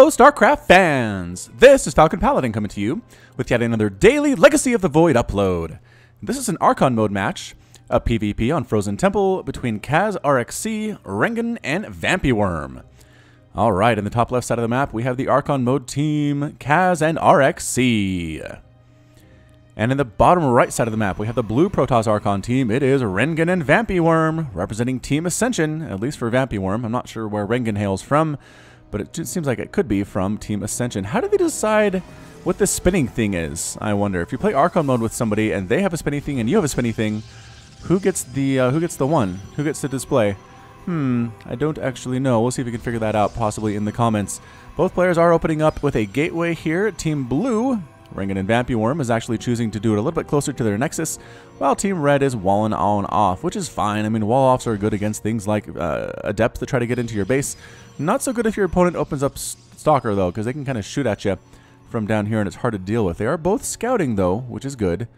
Hello, StarCraft fans! This is Falcon Paladin coming to you with yet another daily Legacy of the Void upload. This is an Archon mode match, a PvP on Frozen Temple between Kazz RXC, Rengen, and Vampy Worm. Alright, in the top left side of the map, we have the Archon mode team, Kazz and RXC. And in the bottom right side of the map, we have the blue Protoss Archon team. It is Rengen and Vampy Worm, representing Team Ascension, at least for Vampy Worm. I'm not sure where Rengen hails from, but it just seems like it could be from Team Ascension. How do they decide what this spinning thing is, I wonder? If you play Archon mode with somebody and they have a spinning thing and you have a spinning thing, who gets the one? Who gets to display? I don't actually know. We'll see if we can figure that out, possibly in the comments. Both players are opening up with a gateway here. Team Blue, Rengen and Vampy Worm, is actually choosing to do it a little bit closer to their nexus, while Team Red is walling on off, which is fine. I mean, wall-offs are good against things like Adepts that try to get into your base. Not so good if your opponent opens up Stalker, though, because they can kind of shoot at you from down here, and it's hard to deal with. They are both scouting, though, which is good.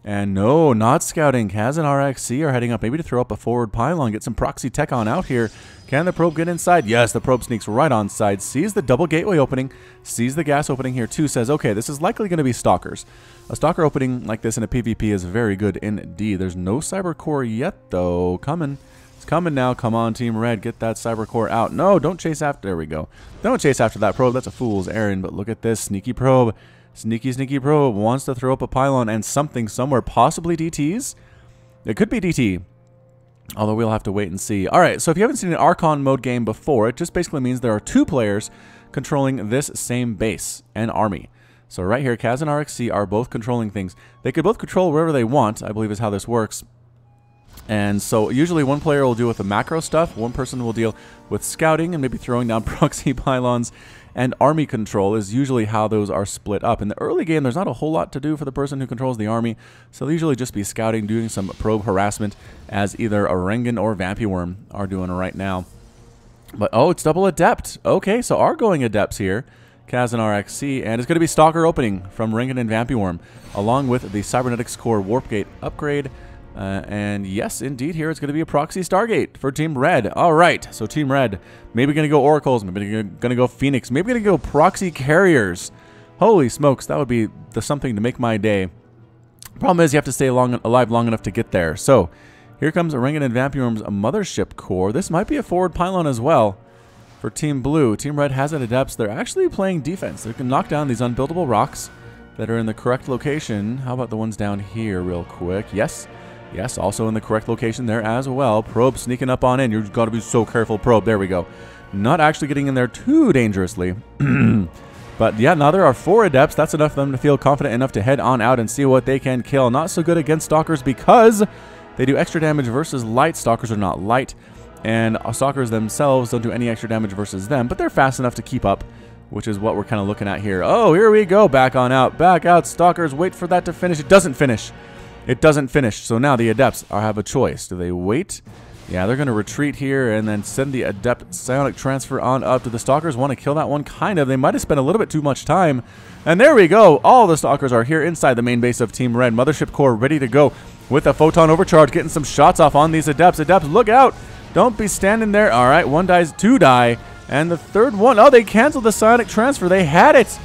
And no, not scouting. Kazz and RXC are heading up maybe to throw up a forward pylon, get some proxy tech on out here. Can the probe get inside? Yes, the probe sneaks right on side, sees the double gateway opening, sees the gas opening here too, says, okay, this is likely going to be Stalkers. A Stalker opening like this in a PvP is very good indeed. There's no Cyber Core yet, though. Coming. It's coming now. Come on, Team Red. Get that Cyber Core out. No, don't chase after. There we go. Don't chase after that probe. That's a fool's errand, but look at this. Sneaky probe. Sneaky, sneaky probe wants to throw up a pylon and something somewhere, possibly DTs? It could be DT, although we'll have to wait and see. Alright, so if you haven't seen an Archon mode game before, it just basically means there are two players controlling this same base and army. So right here, Kazz and RXC are both controlling things. They could both control wherever they want, I believe is how this works. And so usually one player will deal with the macro stuff, one person will deal with scouting and maybe throwing down proxy pylons, and army control is usually how those are split up. In the early game, there's not a whole lot to do for the person who controls the army, so they'll usually just be scouting, doing some probe harassment, as either a Rengen or Vampy Worm are doing right now. But, oh, it's double Adept. Okay, so are going Adepts here, Kazz and RXC, and it's going to be Stalker opening from Rengen and Vampy Worm, along with the Cybernetics Core Warp Gate upgrade. And yes, indeed, here it's going to be a proxy Stargate for Team Red. All right, so Team Red, maybe going to go Oracles, maybe going to go Phoenix, maybe going to go proxy carriers. Holy smokes, that would be something to make my day. Problem is, you have to stay alive long enough to get there. So here comes Rengen and Vampy Worm's Mothership Core. This might be a forward pylon as well for Team Blue. Team Red has it at Adepts. They're actually playing defense. They can knock down these unbuildable rocks that are in the correct location. How about the ones down here real quick? Yes. Yes, also in the correct location there as well. Probe sneaking up on in. You've got to be so careful, Probe. There we go. Not actually getting in there too dangerously. But yeah, now there are 4 Adepts. That's enough for them to feel confident enough to head on out and see what they can kill. Not so good against Stalkers because they do extra damage versus light. Stalkers are not light. And Stalkers themselves don't do any extra damage versus them. But they're fast enough to keep up, which is what we're kind of looking at here. Oh, here we go. Back on out. Back out, Stalkers. Wait for that to finish. It doesn't finish. It doesn't finish, so now the Adepts have a choice. Do they wait? Yeah, they're going to retreat here and then send the Adept Psionic Transfer on up. Do the Stalkers want to kill that one? Kind of. They might have spent a little bit too much time. And there we go. All the Stalkers are here inside the main base of Team Red. Mothership Core ready to go with a Photon Overcharge, getting some shots off on these Adepts. Adepts, look out. Don't be standing there. All right, 1 dies, 2 die. And the third one, oh, they canceled the Psionic Transfer. They had it.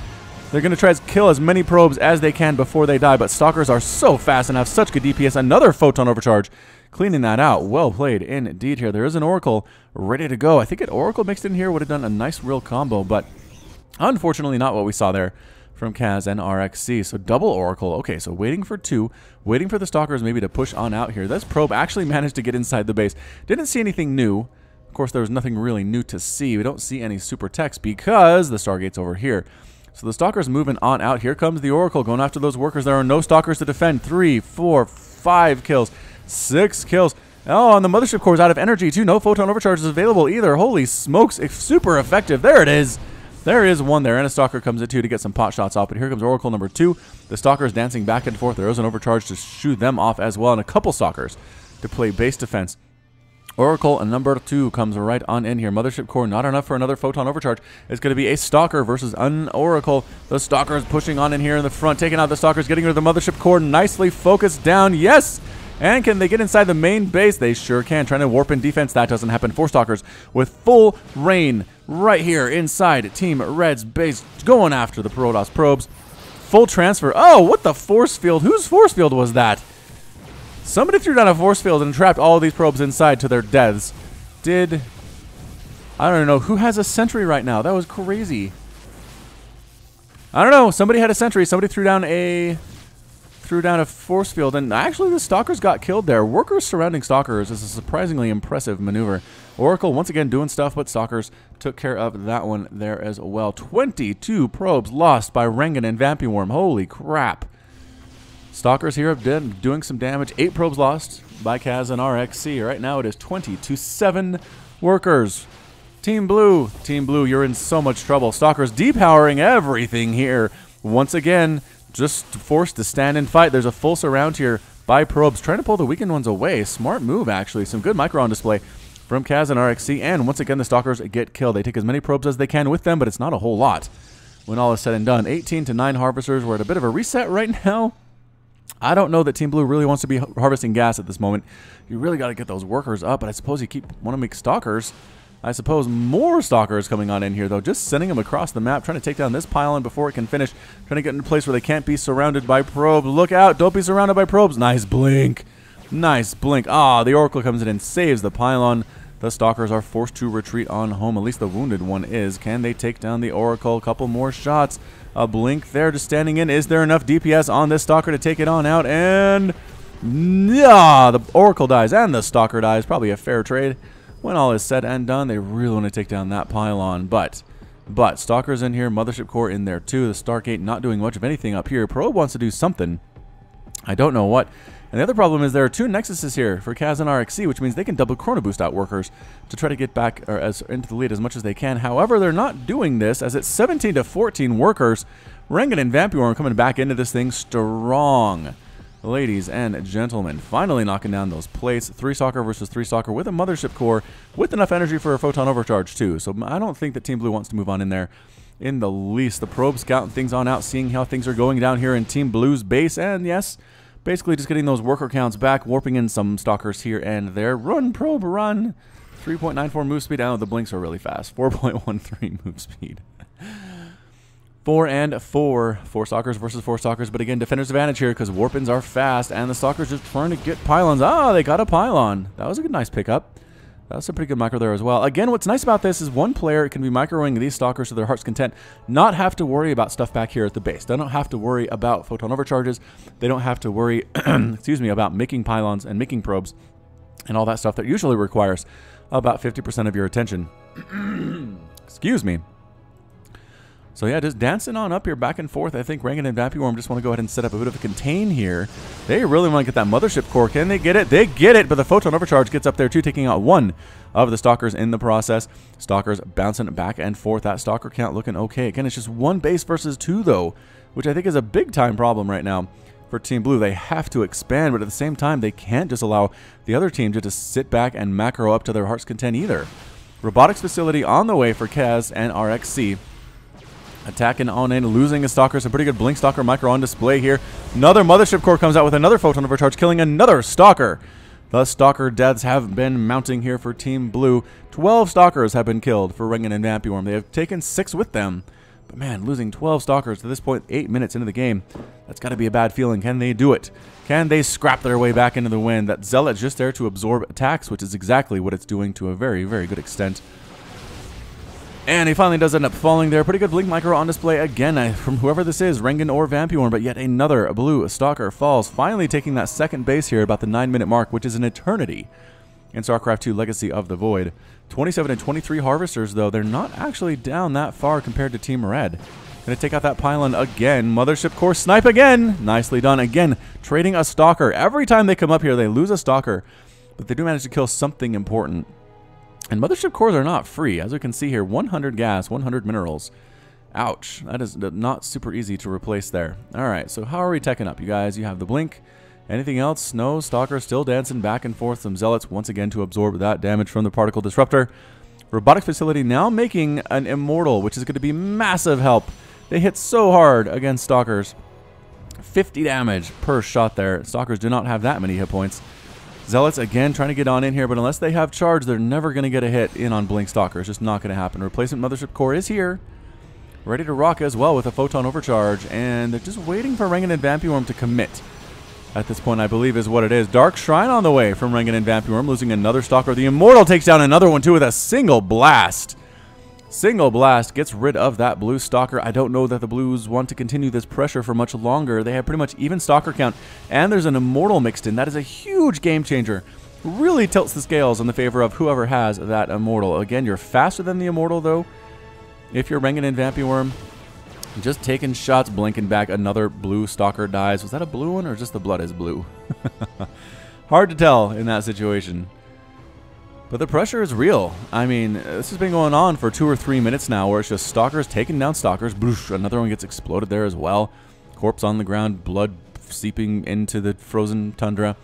They're going to try to kill as many probes as they can before they die, but Stalkers are so fast and have such good DPS. Another Photon Overcharge, cleaning that out. Well played indeed here. There is an Oracle ready to go. I think an Oracle mixed in here would have done a nice real combo, but unfortunately not what we saw there from Kazz and RXC. So double Oracle. Okay, so waiting for 2, waiting for the Stalkers maybe to push on out here. This probe actually managed to get inside the base. Didn't see anything new. Of course, there was nothing really new to see. We don't see any super techs because the Stargate's over here. So the Stalker's moving on out. Here comes the Oracle going after those workers. There are no Stalkers to defend. 3, 4, 5 kills. 6 kills. Oh, and the Mothership Core is out of energy too. No Photon Overcharge is available either. Holy smokes. It's super effective. There it is. There is one there. And a Stalker comes in too to get some pot shots off. But here comes Oracle number 2. The Stalker's dancing back and forth. There is an Overcharge to shoot them off as well. And a couple Stalkers to play base defense. Oracle number 2 comes right on in here. Mothership Core, not enough for another Photon Overcharge. It's going to be a Stalker versus an Oracle. The Stalker is pushing on in here in the front, taking out the Stalkers, getting rid of the Mothership Core, nicely focused down. Yes! And can they get inside the main base? They sure can. Trying to warp in defense. That doesn't happen. 4 Stalkers with full rain right here inside Team Red's base, going after the Protoss probes. Full transfer. Oh, what the force field? Whose force field was that? Somebody threw down a force field and trapped all of these probes inside to their deaths. I don't know. Who has a sentry right now? That was crazy. I don't know. Somebody had a sentry. Somebody threw down a force field, and actually the Stalkers got killed there. Workers surrounding Stalkers is a surprisingly impressive maneuver. Oracle once again doing stuff, but Stalkers took care of that one there as well. 22 probes lost by Rengen and Vampy Worm. Holy crap. Stalkers here have doing some damage. 8 probes lost by Kazz and RXC. Right now it is 20 to 7 workers. Team Blue, you're in so much trouble. Stalkers depowering everything here. Once again, just forced to stand and fight. There's a full surround here by probes, trying to pull the weakened ones away. Smart move, actually. Some good micro on display from Kazz and RXC. And once again, the Stalkers get killed. They take as many probes as they can with them, but it's not a whole lot when all is said and done. 18 to 9 Harvesters. We're at a bit of a reset right now. I don't know that Team Blue really wants to be harvesting gas at this moment. You really got to get those workers up, but I suppose you want to make Stalkers. I suppose more Stalkers coming on in here, though. Just sending them across the map, trying to take down this pylon before it can finish. Trying to get in a place where they can't be surrounded by probes. Look out. Don't be surrounded by probes. Nice blink. Nice blink. Ah, the Oracle comes in and saves the pylon. The Stalkers are forced to retreat on home. At least the wounded one is. Can they take down the Oracle? A couple more shots. A blink there just standing in. Is there enough DPS on this Stalker to take it on out? And yeah, the Oracle dies and the Stalker dies. Probably a fair trade. When all is said and done, they really want to take down that pylon. But Stalkers in here, Mothership Core in there too. The Stargate not doing much of anything up here. Probe wants to do something. I don't know what. And the other problem is there are 2 Nexuses here for Kazz and RXC, which means they can double Chrono Boost out workers to try to get back into the lead as much as they can. However, they're not doing this as it's 17 to 14 workers. Rengen and Vampy Worm coming back into this thing strong. Ladies and gentlemen, finally knocking down those plates. 3 Stalker versus 3 Stalker with a Mothership Core with enough energy for a Photon Overcharge too. So I don't think that Team Blue wants to move on in there in the least. The probe scouting things on out, seeing how things are going down here in Team Blue's base. And yes, basically just getting those worker counts back, warping in some Stalkers here and there. Run, probe, run. 3.94 move speed. Oh, the blinks are really fast. 4.13 move speed. 4 and 4. 4 Stalkers versus 4 Stalkers. But again, defender's advantage here because warpins are fast. And the Stalkers just trying to get pylons. Ah, they got a pylon. That was a good, nice pickup. That was a pretty good micro there as well. Again, what's nice about this is one player can be microing these Stalkers to their heart's content. Not have to worry about stuff back here at the base. They don't have to worry about photon overcharges. They don't have to worry, excuse me, about making pylons and making probes and all that stuff that usually requires about 50% of your attention. Excuse me. So yeah, just dancing on up here back and forth. I think Rengen and Vampy Worm just want to go ahead and set up a bit of a contain here. They really want to get that Mothership Core. Can they get it? They get it, but the Photon Overcharge gets up there too, taking out 1 of the Stalkers in the process. Stalkers bouncing back and forth. That Stalker count looking okay. Again, it's just 1 base versus 2 though, which I think is a big time problem right now for Team Blue. They have to expand, but at the same time, they can't just allow the other team to just sit back and macro up to their heart's content either. Robotics facility on the way for Kazz and RXC. Attacking on in, losing a Stalker. Some pretty good Blink Stalker micro on display here. Another Mothership Core comes out with another Photon Overcharge, killing another Stalker. The Stalker deaths have been mounting here for Team Blue. 12 Stalkers have been killed for Rengen and Vampy Worm. They have taken 6 with them. But man, losing 12 Stalkers to this point, 8 minutes into the game, that's got to be a bad feeling. Can they do it? Can they scrap their way back into the win? That Zealot's just there to absorb attacks, which is exactly what it's doing to a very, very good extent. And he finally does end up falling there. Pretty good Blink Micro on display again from whoever this is, Rengen or Vampy Worm, but yet another blue Stalker falls, finally taking that second base here about the 9-minute mark, which is an eternity in StarCraft 2 Legacy of the Void. 27 and 23 Harvesters, though. They're not actually down that far compared to Team Red. Gonna take out that pylon again. Mothership Core snipe again. Nicely done. Again, trading a Stalker. Every time they come up here, they lose a Stalker, but they do manage to kill something important. And Mothership Cores are not free. As we can see here, 100 gas, 100 minerals. Ouch. That is not super easy to replace there. Alright, so how are we teching up, you guys? You have the Blink. Anything else? No. Stalker still dancing back and forth. Some Zealots once again to absorb that damage from the Particle Disruptor. Robotic Facility now making an Immortal, which is going to be massive help. They hit so hard against Stalkers. 50 damage per shot there. Stalkers do not have that many hit points. Zealots, again, trying to get on in here, but unless they have charge, they're never going to get a hit in on Blink Stalker. It's just not going to happen. Replacement Mothership Core is here, ready to rock as well with a Photon Overcharge, and they're just waiting for Rengen and Vampy Worm to commit. At this point, I believe is what it is. Dark Shrine on the way from Rengen and Vampy Worm, losing another Stalker. The Immortal takes down another one, too, with a single blast. Single blast gets rid of that blue Stalker. I don't know that the Blues want to continue this pressure for much longer. They have pretty much even Stalker count, and there's an Immortal mixed in. That is a huge game changer. Really tilts the scales in the favor of whoever has that Immortal. Again, you're faster than the Immortal, though. If you're Rengen and Vampy Worm, just taking shots, blinking back. Another blue Stalker dies. Was that a blue one, or just the blood is blue? Hard to tell in that situation. But the pressure is real. I mean, this has been going on for 2 or 3 minutes now, where it's just Stalkers taking down Stalkers. Boosh, another one gets exploded there as well. Corpse on the ground, blood seeping into the frozen tundra.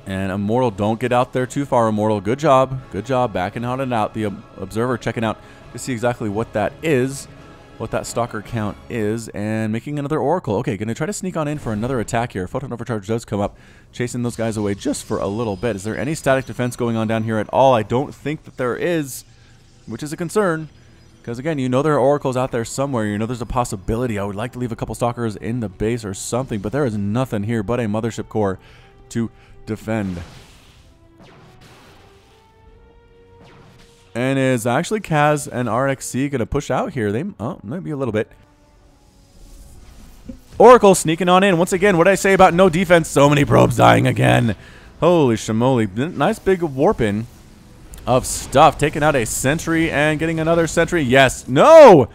And Immortal, don't get out there too far, Immortal. Good job. Good job backing out and out. The Observer checking out to see exactly what that is, what that Stalker count is, and making another Oracle. Okay, going to try to sneak on in for another attack here. Photon Overcharge does come up, chasing those guys away just for a little bit. Is there any static defense going on down here at all? I don't think that there is, which is a concern. Because, again, you know there are Oracles out there somewhere. You know there's a possibility. I would like to leave a couple Stalkers in the base or something, but there is nothing here but a Mothership Core to defend. And is actually Kazz and RXC going to push out here? They, oh, maybe a little bit. Oracle sneaking on in. Once again, what did I say about no defense? So many probes dying again. Holy shamoly. Nice big warp in of stuff. Taking out a sentry and getting another sentry. Yes. No!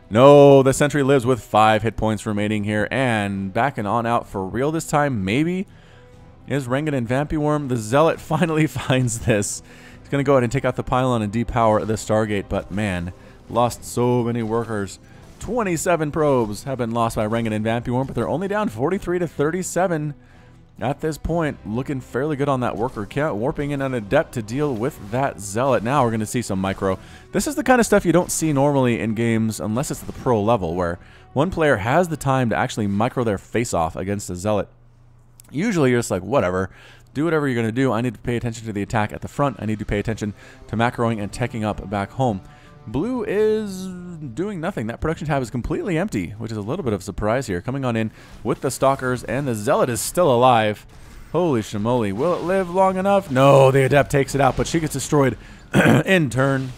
No, the sentry lives with 5 hit points remaining here. And backing on out for real this time, maybe, is Rengen and Vampy Worm. The Zealot finally finds this. He's going to go ahead and take out the pylon and depower the Stargate. But, man, lost so many workers. 27 probes have been lost by Rengen and Vampy Worm, but they're only down 43 to 37 at this point. Looking fairly good on that worker count. Warping in an Adept to deal with that Zealot. Now we're going to see some micro. This is the kind of stuff you don't see normally in games unless it's at the pro level, where one player has the time to actually micro their face off against a Zealot. Usually you're just like, whatever. Do whatever you're going to do. I need to pay attention to the attack at the front. I need to pay attention to macroing and teching up back home. Blue is doing nothing. That production tab is completely empty, which is a little bit of a surprise here. Coming on in with the Stalkers, and the Zealot is still alive. Holy shamoly. Will it live long enough? No, the Adept takes it out, but she gets destroyed in turn.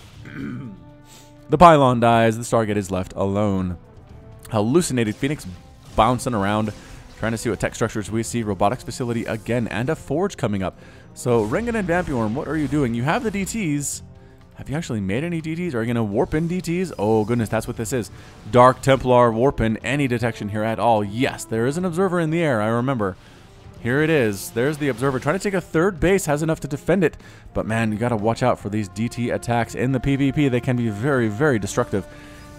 The pylon dies. The Stargate is left alone. Hallucinated Phoenix bouncing around, trying to see what tech structures we see. Robotics facility again, and a forge coming up. So, Rengen and Vampy Worm, what are you doing? You have the DTs. Have you actually made any DTs? Are you going to warp in DTs? Oh, goodness, that's what this is. Dark Templar warp in. Any detection here at all? Yes, there is an Observer in the air, I remember. Here it is. There's the Observer. Trying to take a third base. Has enough to defend it. But, man, you got to watch out for these DT attacks in the PvP. They can be very, very destructive.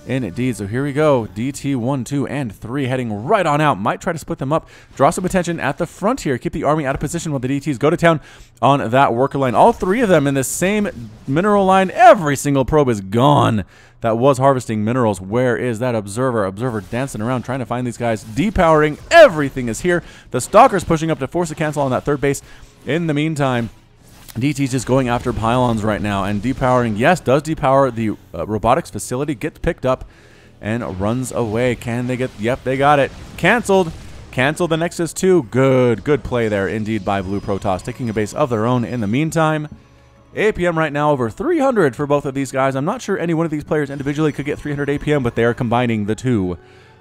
Indeed. So here we go. DT 1, 2, and 3 heading right on out. Might try to split them up. Draw some attention at the front here. Keep the army out of position while the DTs go to town on that worker line. All 3 of them in the same mineral line. Every single probe is gone. That was harvesting minerals. Where is that Observer? Observer dancing around trying to find these guys. Depowering. Everything is here. The Stalker's pushing up to force a cancel on that third base. In the meantime, DT's just going after pylons right now and depowering. Yes, does depower the robotics facility. Gets picked up and runs away. Can they get... Yep, they got it. Canceled. Cancel the Nexus 2. Good play there indeed by Blue Protoss. Taking a base of their own in the meantime. APM right now over 300 for both of these guys. I'm not sure any one of these players individually could get 300 APM, but they are combining the 2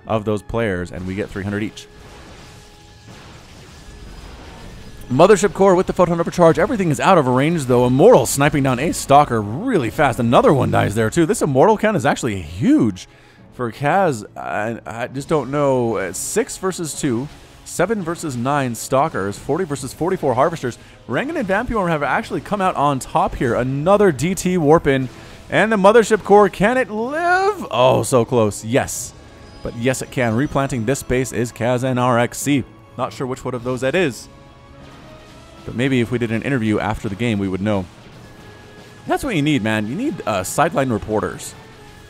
of those players, and we get 300 each. Mothership Core with the Photon Overcharge. Everything is out of range, though. Immortal sniping down a Stalker really fast. Another one dies there, too. This Immortal count is actually huge for Kazz. I just don't know. 6 versus 2. 7 versus 9 Stalkers. 40 versus 44 Harvesters. Rengen and Vampy Worm have actually come out on top here. Another DT warp in. And the Mothership Core, can it live? Oh, so close. Yes. But yes, it can. Replanting this base is Kazz and RXC. Not sure which one of those that is. But maybe if we did an interview after the game, we would know. That's what you need, man. You need sideline reporters.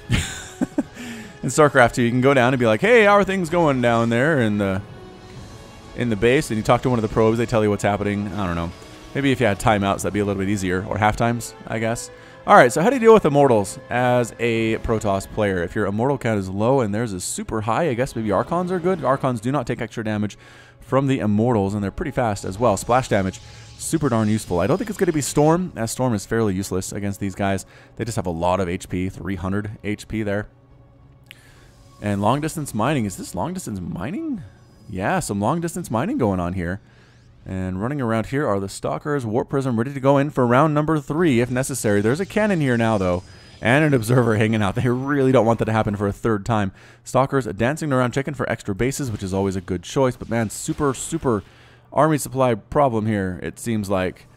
In StarCraft 2, you can go down and be like, hey, how are things going down there in the in the base and you talk to one of the probes, they tell you what's happening. I don't know. Maybe if you had timeouts, that'd be a little bit easier. Or half times, I guess. Alright, so how do you deal with Immortals as a Protoss player? If your Immortal count is low and theirs is super high, I guess maybe Archons are good. Archons do not take extra damage from the Immortals, and they're pretty fast as well. Splash damage, super darn useful. I don't think it's going to be Storm, as Storm is fairly useless against these guys. They just have a lot of HP, 300 HP there. And long distance mining. Is this long distance mining? Yeah, some long distance mining going on here. And running around here are the Stalkers. Warp Prism ready to go in for round number 3 if necessary. There's a cannon here now, though, and an Observer hanging out. They really don't want that to happen for a third time. Stalkers dancing around checking for extra bases, which is always a good choice. But, man, super army supply problem here, it seems like.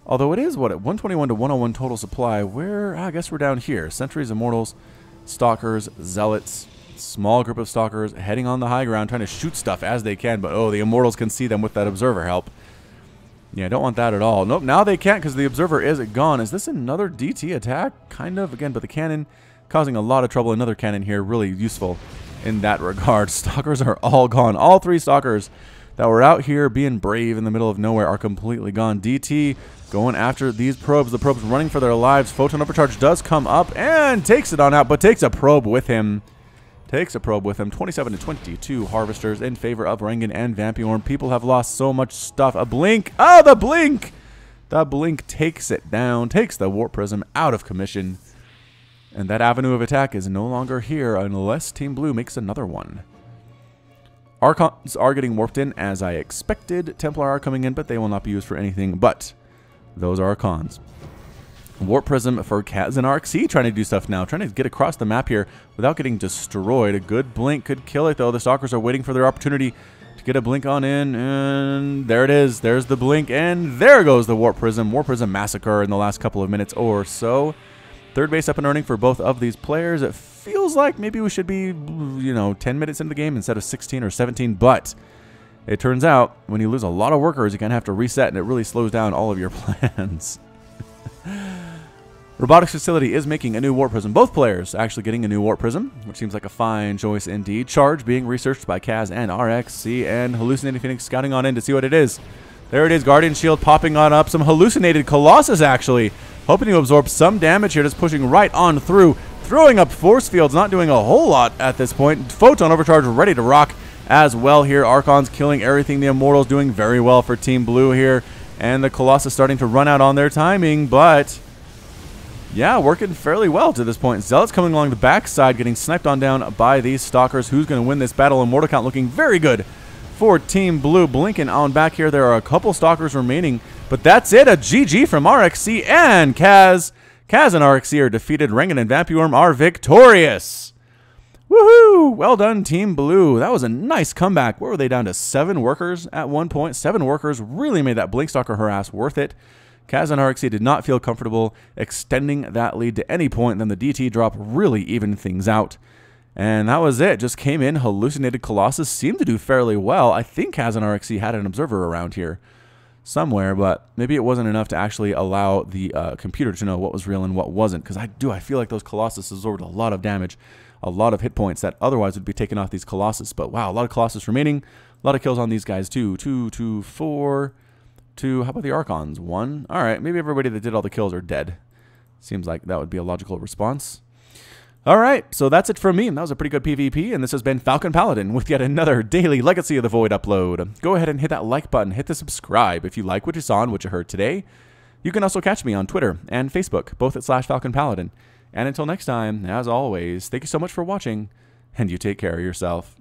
Although it is, what, at 121 to 101 total supply. Where, I guess we're down here. Sentries, Immortals, Stalkers, Zealots. Small group of Stalkers heading on the high ground, trying to shoot stuff as they can, but oh, the Immortals can see them with that Observer help. Yeah, don't want that at all. Nope, now they can't because the Observer is gone. Is this another DT attack? Kind of, again, but the cannon causing a lot of trouble. Another cannon here, really useful in that regard. Stalkers are all gone. All 3 Stalkers that were out here being brave in the middle of nowhere are completely gone. DT going after these probes. The probes running for their lives. Photon Overcharge does come up and takes it on out, but takes a probe with him. 27 to 22 Harvesters in favor of Rengen and Vampy. People have lost so much stuff. A blink. Oh, the blink! The blink takes it down, takes the Warp Prism out of commission. And that avenue of attack is no longer here unless Team Blue makes another one. Archons are getting warped in as I expected. Templar are coming in, but they will not be used for anything but those Archons. Warp Prism for Kazz and RXC trying to do stuff now. Trying to get across the map here without getting destroyed. A good blink could kill it, though. The Stalkers are waiting for their opportunity to get a blink on in. And there it is. There's the blink. And there goes the Warp Prism. Warp Prism massacre in the last couple of minutes or so. Third base up and running for both of these players. It feels like maybe we should be, 10 minutes into the game instead of 16 or 17. But it turns out when you lose a lot of workers, you kind of have to reset. And it really slows down all of your plans. Robotics Facility is making a new Warp Prism. Both players actually getting a new Warp Prism, which seems like a fine choice indeed. Charge being researched by Kazz and RXC, and Hallucinating Phoenix scouting on in to see what it is. There it is, Guardian Shield popping on up. Some Hallucinated Colossus actually, hoping to absorb some damage here, just pushing right on through. Throwing up Force Fields, not doing a whole lot at this point. Photon Overcharge ready to rock as well here. Archons killing everything. The Immortals doing very well for Team Blue here. And the Colossus starting to run out on their timing, but yeah, working fairly well to this point. Zealots coming along the backside, getting sniped on down by these Stalkers. Who's going to win this battle? Immortal count looking very good for Team Blue. Blinking on back here. There are a couple Stalkers remaining, but that's it. A GG from RXC and Kazz. Kazz and RXC are defeated. Rengen and Vampy are victorious. Woohoo! Well done, Team Blue. That was a nice comeback. Where were they down to 7 workers at one point? 7 workers really made that Blink Stalker harass worth it. Kazz and RXC did not feel comfortable extending that lead to any point. Then the DT drop really evened things out. And that was it. Just came in. Hallucinated Colossus seemed to do fairly well. I think Kazz and RXC had an observer around here somewhere, but maybe it wasn't enough to actually allow the computer to know what was real and what wasn't. Because I feel like those Colossus absorbed a lot of damage, a lot of hit points that otherwise would be taken off these Colossus. But wow, a lot of Colossus remaining. A lot of kills on these guys too. 2, 4... 2, how about the Archons? 1. All right, maybe everybody that did all the kills are dead. Seems like that would be a logical response. All right, so that's it from me. That was a pretty good PvP, and this has been Falcon Paladin with yet another daily Legacy of the Void upload. Go ahead and hit that like button, hit the subscribe if you like what you saw and what you heard today. You can also catch me on Twitter and Facebook, both at /Falcon Paladin. And until next time, as always, thank you so much for watching, and you take care of yourself.